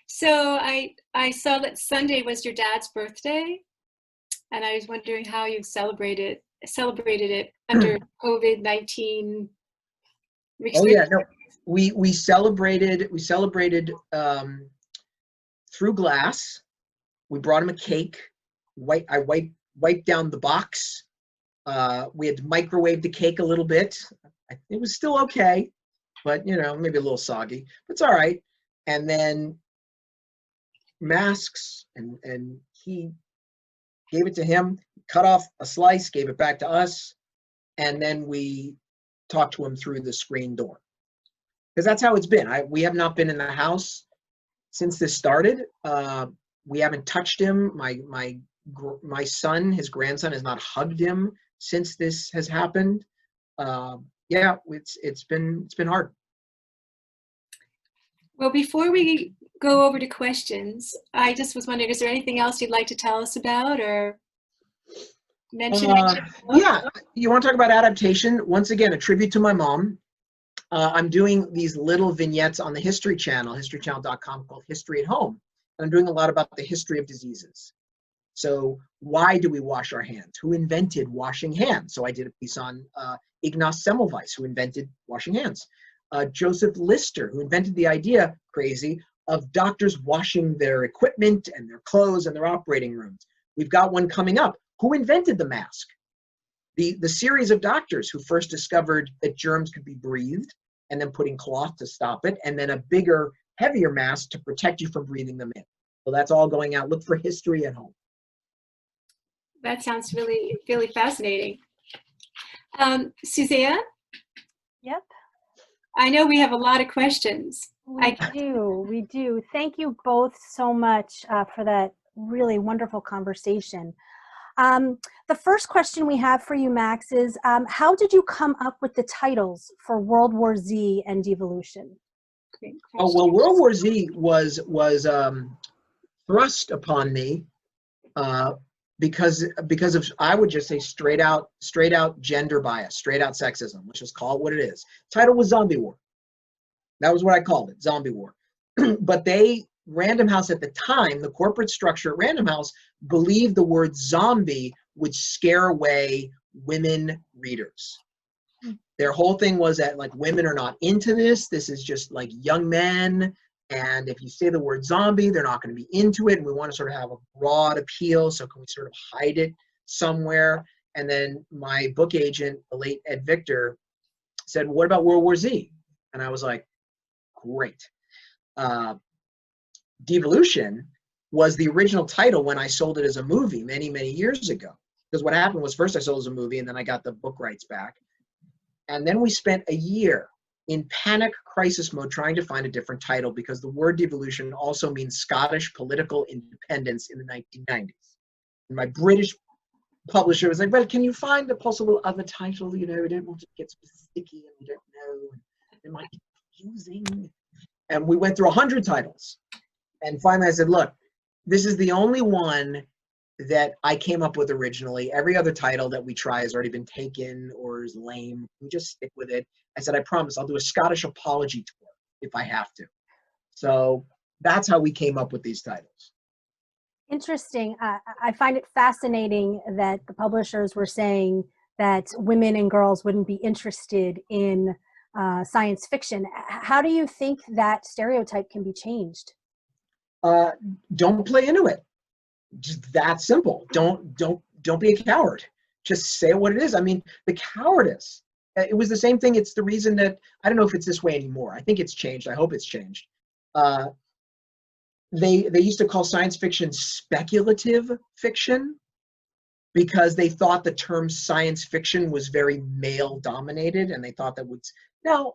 So I saw that Sunday was your dad's birthday, and I was wondering how you celebrated it under COVID-19 restrictions. Oh yeah, no, we celebrated through glass. We brought him a cake. I wiped down the box. We had to microwave the cake a little bit. It was still okay, but maybe a little soggy, but it's all right. And then masks, and he gave it to him, cut off a slice, gave it back to us, and then we talked to him through the screen door. Because that's how it's been. We have not been in the house since this started. We haven't touched him. My son, his grandson, has not hugged him since this has happened. Yeah, it's been hard. Well, before we go over to questions, I just was wondering, is there anything else you'd like to tell us about or mention? Yeah, you want to talk about adaptation? Once again, a tribute to my mom. I'm doing these little vignettes on the History Channel, historychannel.com, called History at Home. And I'm doing a lot about the history of diseases. So why do we wash our hands? Who invented washing hands? So I did a piece on Ignaz Semmelweis, who invented washing hands. Joseph Lister, who invented the idea, crazy, of doctors washing their equipment and their clothes and their operating rooms. We've got one coming up Who invented the mask? The series of doctors who first discovered that germs could be breathed, and then putting cloth to stop it, and then a bigger, heavier mask to protect you from breathing them in. So that's all going out. Look for history at home. That sounds really, really fascinating. Suzanne? Yep. I know we have a lot of questions. We do. Thank you both so much for that really wonderful conversation. The first question we have for you, Max, is how did you come up with the titles for World War Z and Devolution? Oh, well, World War Z was thrust upon me because of, I would just say, straight out gender bias, straight out sexism. Let's just call it what it is. Title was Zombie War. That was what I called it, Zombie War. But Random House at the time, the corporate structure at Random House believed the word zombie would scare away women readers. Their whole thing was that, like, women are not into this. This is just like young men. And if you say the word zombie, they're not going to be into it. And we want to sort of have a broad appeal. So can we sort of hide it somewhere? And then my book agent, the late Ed Victor, said, what about World War Z? And I was like, great. Devolution was the original title when I sold it as a movie many, many years ago. Because what happened was, first I sold it as a movie, and then I got the book rights back. And then we spent a year in panic crisis mode trying to find a different title, because the word devolution also means Scottish political independence in the 1990s. And my British publisher was like, but can you find a possible other title? You know, we don't want to get sticky and we don't know. And it might be confusing. And we went through 100 titles. And finally I said, look, this is the only one that I came up with originally. Every other title that we try has already been taken or is lame. We just stick with it. I said, I promise I'll do a Scottish apology tour if I have to. So that's how we came up with these titles. Interesting. I find it fascinating that the publishers were saying that women and girls wouldn't be interested in science fiction. How do you think that stereotype can be changed? Don't play into it. Just that simple. Don't be a coward. Just say what it is. I mean, the cowardice. It was the same thing. It's the reason that, I don't know if it's this way anymore. I think it's changed. I hope it's changed. They used to call science fiction speculative fiction because they thought the term science fiction was very male dominated, and they thought that would. Now,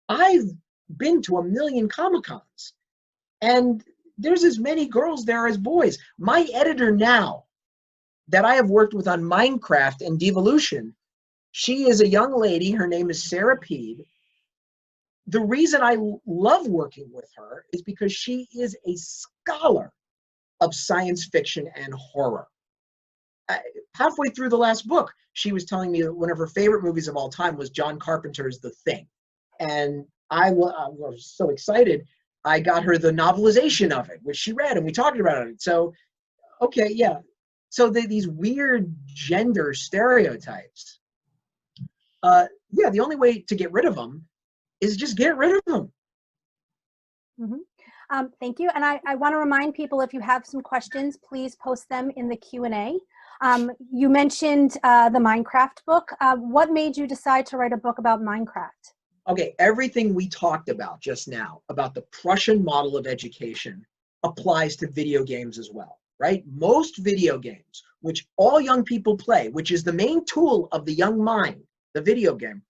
I've been to 1 million Comic-Cons, and there's as many girls there as boys. My editor now that I have worked with on Minecraft and Devolution, she is a young lady. Her name is Sarah Peed. The reason I love working with her is because she is a scholar of science fiction and horror. Halfway through the last book, she was telling me that one of her favorite movies of all time was John Carpenter's The Thing. And I was so excited. I got her the novelization of it, which she read, and we talked about it. So, okay, yeah. So these weird gender stereotypes. Yeah, the only way to get rid of them is just get rid of them. Mm-hmm. Thank you. And I want to remind people, if you have some questions, please post them in the Q&A. You mentioned the Minecraft book. What made you decide to write a book about Minecraft? Okay, everything we talked about just now, about the Prussian model of education, applies to video games as well, right? Most video games, which all young people play, which is the main tool of the young mind, the video game,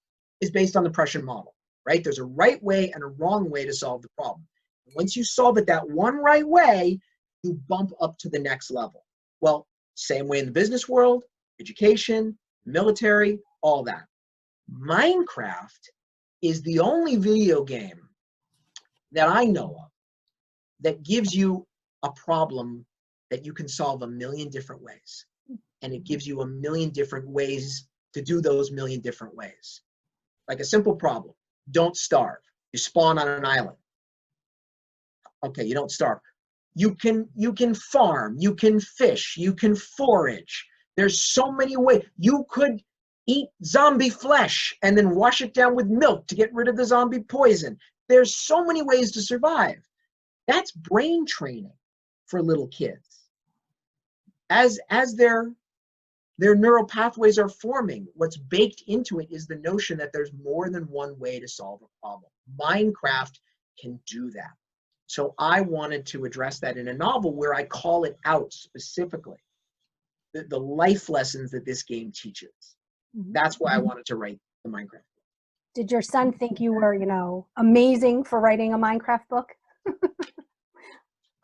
is based on the Prussian model, right? There's a right way and a wrong way to solve the problem. Once you solve it that one right way, you bump up to the next level. Well, same way in the business world, education, military, all that. Minecraft is the only video game that I know of that gives you a problem that you can solve 1 million different ways. And it gives you 1 million different ways to do those 1 million different ways. Like a simple problem, don't starve. You spawn on an island. Okay, you don't starve. You can farm, you can fish, you can forage. There's so many ways. You could eat zombie flesh and then wash it down with milk to get rid of the zombie poison. There's so many ways to survive. That's brain training for little kids. As they're Their neural pathways are forming. What's baked into it is the notion that there's more than one way to solve a problem. Minecraft can do that. So I wanted to address that in a novel where I call it out specifically, the life lessons that this game teaches. That's why I wanted to write the Minecraft. Did your son think you were, amazing for writing a Minecraft book?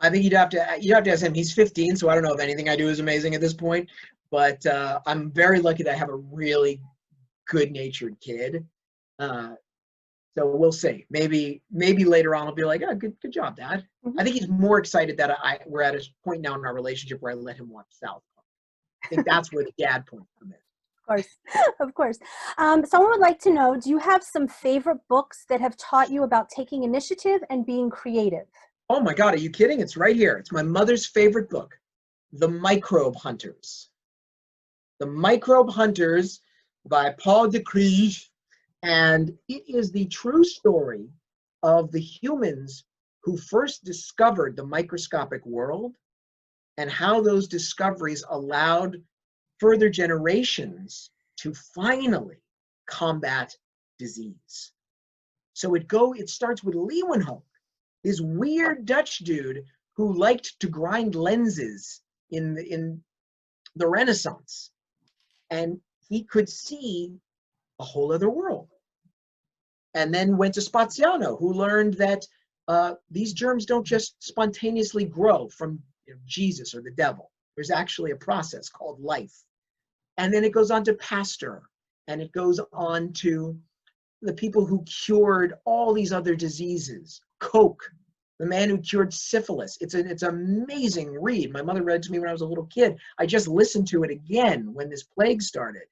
I think you'd have to ask him. He's 15, so I don't know if anything I do is amazing at this point. But I'm very lucky that I have a really good-natured kid. So we'll see. Maybe later on I'll be like, oh, good job, Dad. I think he's more excited that we're at a point now in our relationship where I let him watch South Park. I think that's where the dad point comes in. Of course. Someone would like to know, do you have some favorite books that have taught you about taking initiative and being creative? Oh my God, are you kidding? It's right here. It's my mother's favorite book, The Microbe Hunters. The Microbe Hunters by Paul de Kriege. And it is the true story of the humans who first discovered the microscopic world and how those discoveries allowed further generations to finally combat disease. So it starts with Leeuwenhoek, this weird Dutch dude who liked to grind lenses in the Renaissance. And he could see a whole other world. And then went to Spaziano, who learned that these germs don't just spontaneously grow from Jesus or the devil. There's actually a process called life. And then it goes on to Pasteur, and it goes on to the people who cured all these other diseases. Koch, the man who cured syphilis. It's an amazing read. My mother read it to me when I was a little kid. I just listened to it again when this plague started.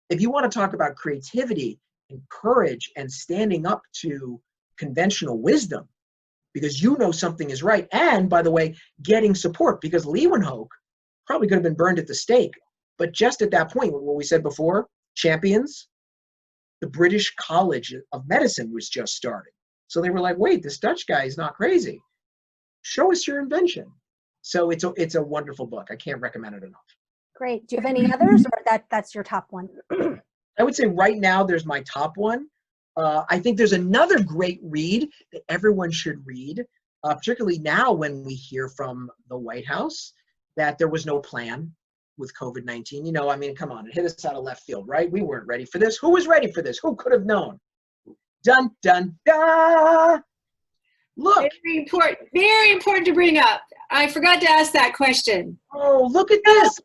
If you want to talk about creativity and courage and standing up to conventional wisdom, because you know something is right, and by the way, getting support, because Leeuwenhoek probably could have been burned at the stake. But just at that point, what we said before, champions, the British College of Medicine was just starting. So they were like, wait, this Dutch guy is not crazy. Show us your invention. So it's a wonderful book. I can't recommend it enough. Great. Do you have any others, or that's your top one? I would say right now there's my top one. I think there's another great read that everyone should read, particularly now when we hear from the White House that there was no plan with COVID-19. Come on, it hit us out of left field, right? We weren't ready for this. Who was ready for this? Who could have known? Dun, dun, dun. Look. Very important to bring up. I forgot to ask that question. Oh, look at this.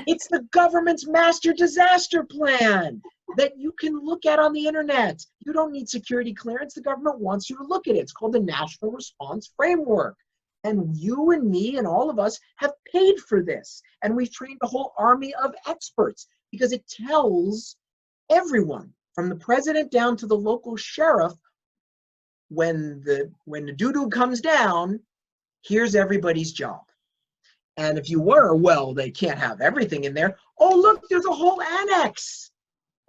It's the government's master disaster plan that you can look at on the internet. You don't need security clearance. The government wants you to look at it. It's called the National Response Framework. And you and me and all of us have paid for this. And we've trained a whole army of experts because it tells everyone, from the president down to the local sheriff, when the doo-doo comes down, here's everybody's job. And if you were, well, they can't have everything in there. Oh, look, there's a whole annex.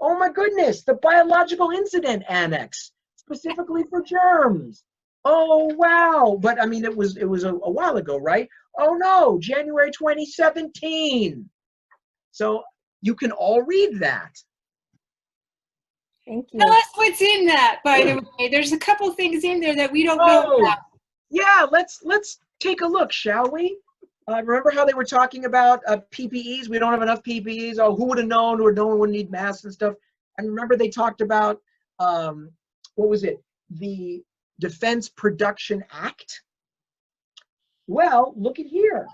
Oh my goodness, the biological incident annex, specifically for germs. Oh, wow. But it was a while ago, right? Oh no, January 2017. So you can all read that. Thank you. Tell us what's in that, by the way. There's a couple things in there that we don't know about. Yeah, let's take a look, shall we? Remember how they were talking about PPEs? We don't have enough PPEs. Oh, who would have known, or no one would need masks and stuff? And remember they talked about, what was it? The Defense Production Act? Well, look at here.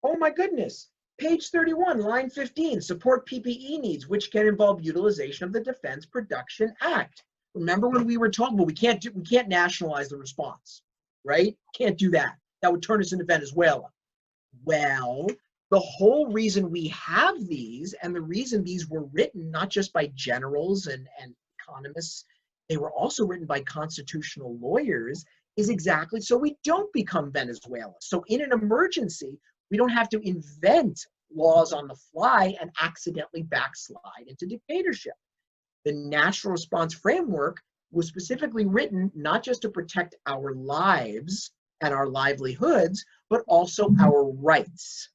Oh my goodness. Page 31, line 15, support PPE needs, which can involve utilization of the Defense Production Act. Remember when we were told, well, we can't nationalize the response, right? Can't do that. That would turn us into Venezuela. Well, the whole reason we have these, and the reason these were written not just by generals and economists, they were also written by constitutional lawyers, is exactly so we don't become Venezuela. So in an emergency, we don't have to invent laws on the fly and accidentally backslide into dictatorship. The National Response Framework was specifically written not just to protect our lives and our livelihoods, but also our rights.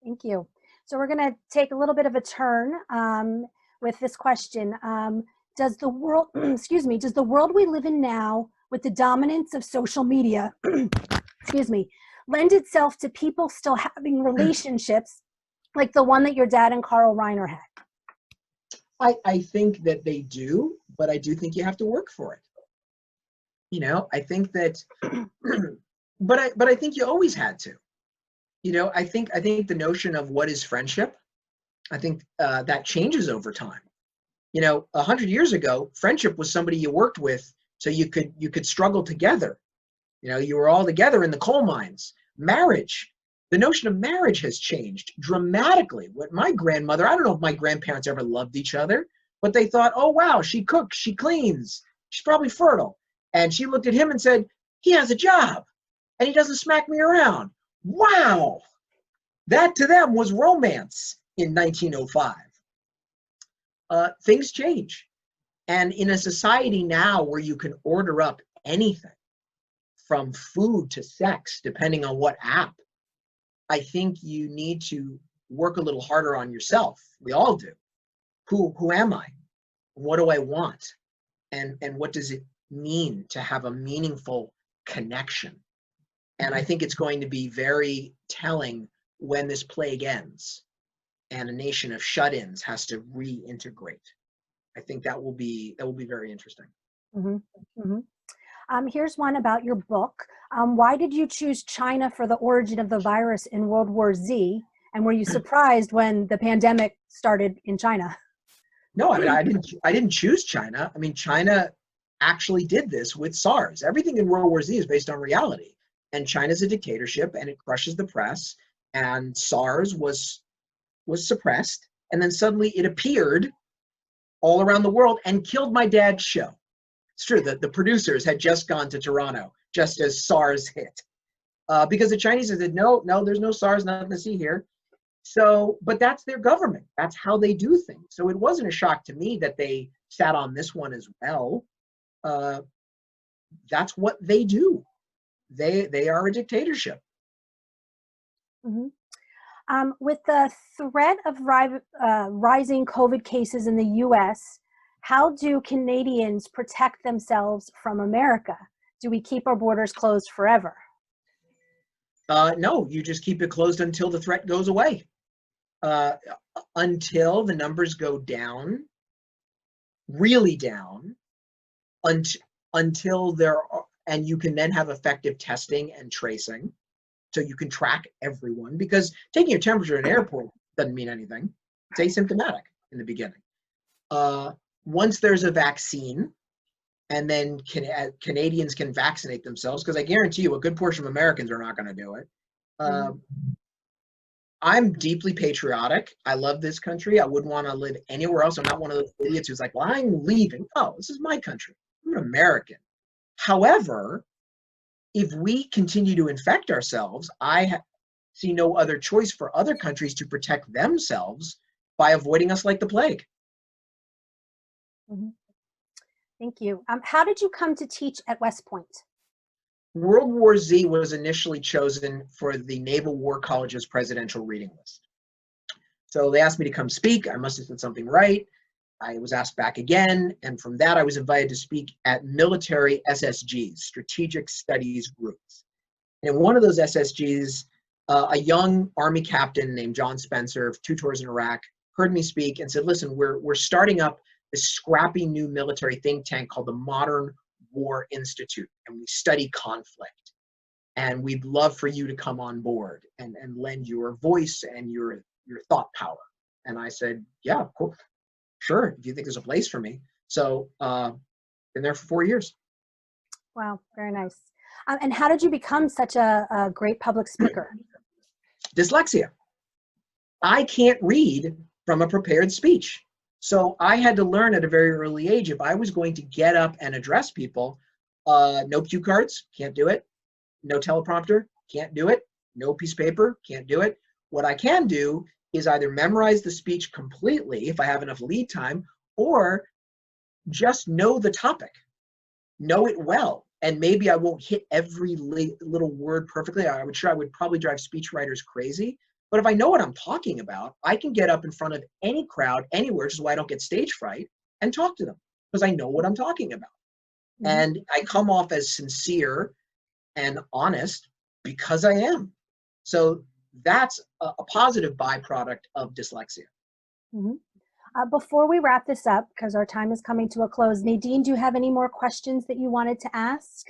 Thank you. So we're going to take a little bit of a turn with this question. Does the world, excuse me, does the world we live in now with the dominance of social media, excuse me, lend itself to people still having relationships like the one that your dad and Carl Reiner had? I think that they do, but I do think you have to work for it. You know, I think that, but I think you always had to. You know, I think the notion of what is friendship, I think that changes over time. You know, 100 years ago, friendship was somebody you worked with, so you could struggle together. You know, you were all together in the coal mines. Marriage, the notion of marriage has changed dramatically. What my grandmother, I don't know if my grandparents ever loved each other, but they thought, oh wow, she cooks, she cleans, she's probably fertile. And she looked at him and said, he has a job and he doesn't smack me around. Wow. That to them was romance in 1905. Things change. And in a society now where you can order up anything from food to sex, depending on what app, I think you need to work a little harder on yourself. We all do. Who am I? What do I want? And what does it mean to have a meaningful connection? And I think it's going to be very telling when this plague ends and a nation of shut-ins has to reintegrate. I think that will be very interesting. Mm-hmm. Mm-hmm. Here's one about your book. Why did you choose China for the origin of the virus in World War Z? And were you surprised when the pandemic started in China? No, I mean, I didn't choose China. I mean, China actually did this with SARS. Everything in World War Z is based on reality. And China's a dictatorship and it crushes the press. And SARS was suppressed. And then suddenly it appeared all around the world and killed my dad's show. It's true that the producers had just gone to Toronto just as SARS hit. Because the Chinese said, no, there's no SARS, nothing to see here. So, but that's their government. That's how they do things. So it wasn't a shock to me that they sat on this one as well. That's what they do. They are a dictatorship. Mm-hmm. With the threat of rising COVID cases in the US, how do Canadians protect themselves from America? Do we keep our borders closed forever? No, you just keep it closed until the threat goes away. Until the numbers go down, really down, until there are, and you can then have effective testing and tracing. So you can track everyone, because taking your temperature in an airport doesn't mean anything. It's asymptomatic in the beginning. Once there's a vaccine, and then Canadians can vaccinate themselves, because I guarantee you a good portion of Americans are not going to do it. I'm deeply patriotic. I love this country. I wouldn't want to live anywhere else. I'm not one of those idiots who's like, well, I'm leaving. Oh, this is my country. I'm an American. However, if we continue to infect ourselves, I see no other choice for other countries to protect themselves by avoiding us like the plague. Mm-hmm. Thank you. How did you come to teach at Westpoint? World War Z was initially chosen for the Naval War College's presidential reading list. So they asked me to come speak. I must have said something right. I was asked back again, and from that I was invited to speak at military SSGs, Strategic Studies Groups. And in one of those SSGs, a young Army captain named John Spencer of 2 tours in Iraq heard me speak and said, listen, we're starting up this scrappy new military think tank called the Modern War Institute, and we study conflict. And we'd love for you to come on board and lend your voice and your thought power. And I said, yeah, cool. Sure, if you think there's a place for me. So been there for 4 years. Wow, very nice. And how did you become such a great public speaker? Dyslexia. I can't read from a prepared speech. So I had to learn at a very early age, if I was going to get up and address people, no cue cards, can't do it. No teleprompter, can't do it. No piece of paper, can't do it. What I can do is either memorize the speech completely if I have enough lead time, or just know the topic, know it well. And maybe I won't hit every little word perfectly. I would probably drive speech writers crazy, But if I know what I'm talking about, I can get up in front of any crowd anywhere, which is why I don't get stage fright, and talk to them because I know what I'm talking about. Mhm. And I come off as sincere and honest because I am. So that's a positive byproduct of dyslexia. Mhm. Before we wrap this up, because our time is coming to a close, Nadine, do you have any more questions that you wanted to ask?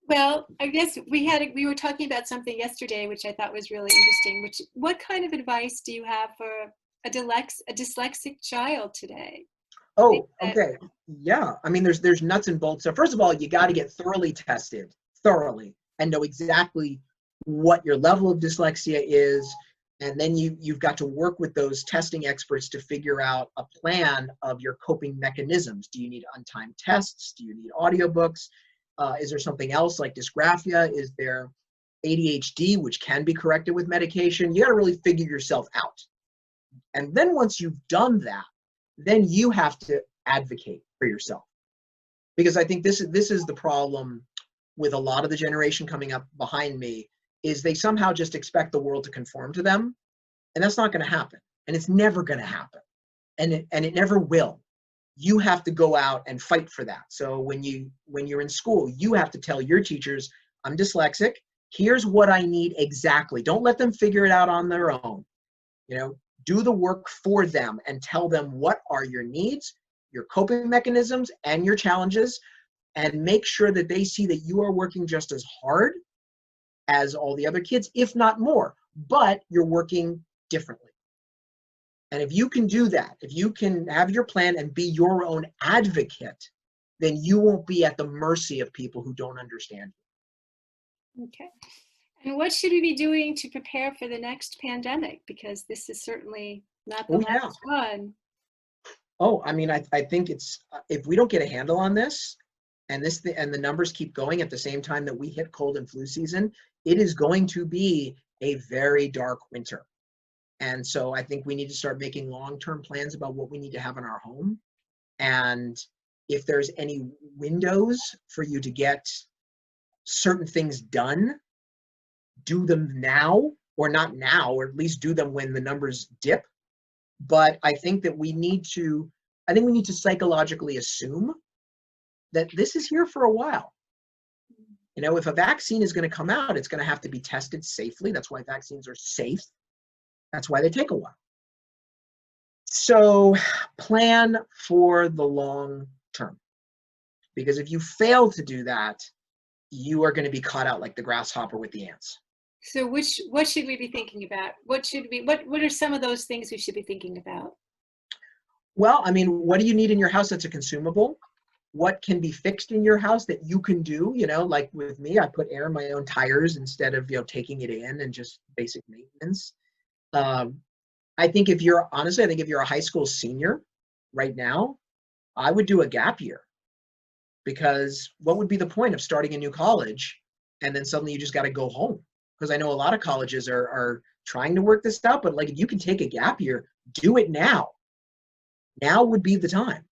Well, I guess we were talking about something yesterday, which I thought was really interesting. What kind of advice do you have for a dyslexic child today? Oh, okay. Yeah. I mean, there's nuts and bolts. So first of all, you got to get thoroughly tested, and know exactly what your level of dyslexia is. And then you've got to work with those testing experts to figure out a plan of your coping mechanisms. Do you need untimed tests? Do you need audiobooks? Is there something else like dysgraphia? Is there ADHD, which can be corrected with medication? You got to really figure yourself out. And then once you've done that, then you have to advocate for yourself. Because I think this is the problem with a lot of the generation coming up behind me, is they somehow just expect the world to conform to them. And that's not going to happen. And it's never going to happen. And it never will. You have to go out and fight for that. So when you're in school, you have to tell your teachers, I'm dyslexic. Here's what I need exactly. Don't let them figure it out on their own. Do the work for them and tell them what are your needs, your coping mechanisms, and your challenges, and make sure that they see that you are working just as hard as all the other kids, if not more, but you're working differently. And if you can do that, if you can have your plan and be your own advocate, then you won't be at the mercy of people who don't understand you. Okay. And what should we be doing to prepare for the next pandemic? Because this is certainly not the last one. Oh, I mean, I think it's, if we don't get a handle on this, and the numbers keep going at the same time that we hit cold and flu season, it is going to be a very dark winter. And so I think we need to start making long-term plans about what we need to have in our home. And if there's any windows for you to get certain things done, do them now, or not now, or at least do them when the numbers dip. But I think that we need to psychologically assume that this is here for a while. If a vaccine is going to come out, it's going to have to be tested safely. That's why vaccines are safe. That's why they take a while. So plan for the long term. Because if you fail to do that, you are going to be caught out like the grasshopper with the ants. So what should we be thinking about? What are some of those things we should be thinking about? Well, I mean, what do you need in your house that's a consumable? What can be fixed in your house that you can do? Like with me, I put air in my own tires instead of, taking it in, and just basic maintenance. I think if you're a high school senior right now, I would do a gap year, because what would be the point of starting a new college and then suddenly you just got to go home? Because I know a lot of colleges are trying to work this out, but like, if you can take a gap year, do it now. Now would be the time.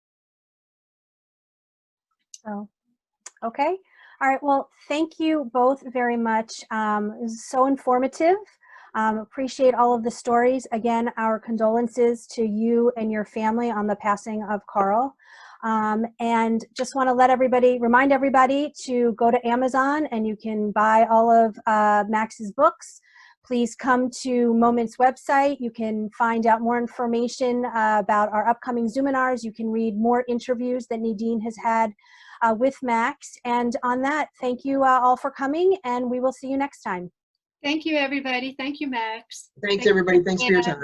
Oh, okay. All right. Well, thank you both very much. It was so informative. Appreciate all of the stories. Again, our condolences to you and your family on the passing of Carl. And just want to remind everybody to go to Amazon, and you can buy all of Max's books. Please come to Moment's website. You can find out more information about our upcoming Zoominars. You can read more interviews that Nadine has had with Max. And on that, thank you all for coming, and we will see you next time. Thank you, everybody. Thank you, Max. Thanks, everybody. Thanks for your time.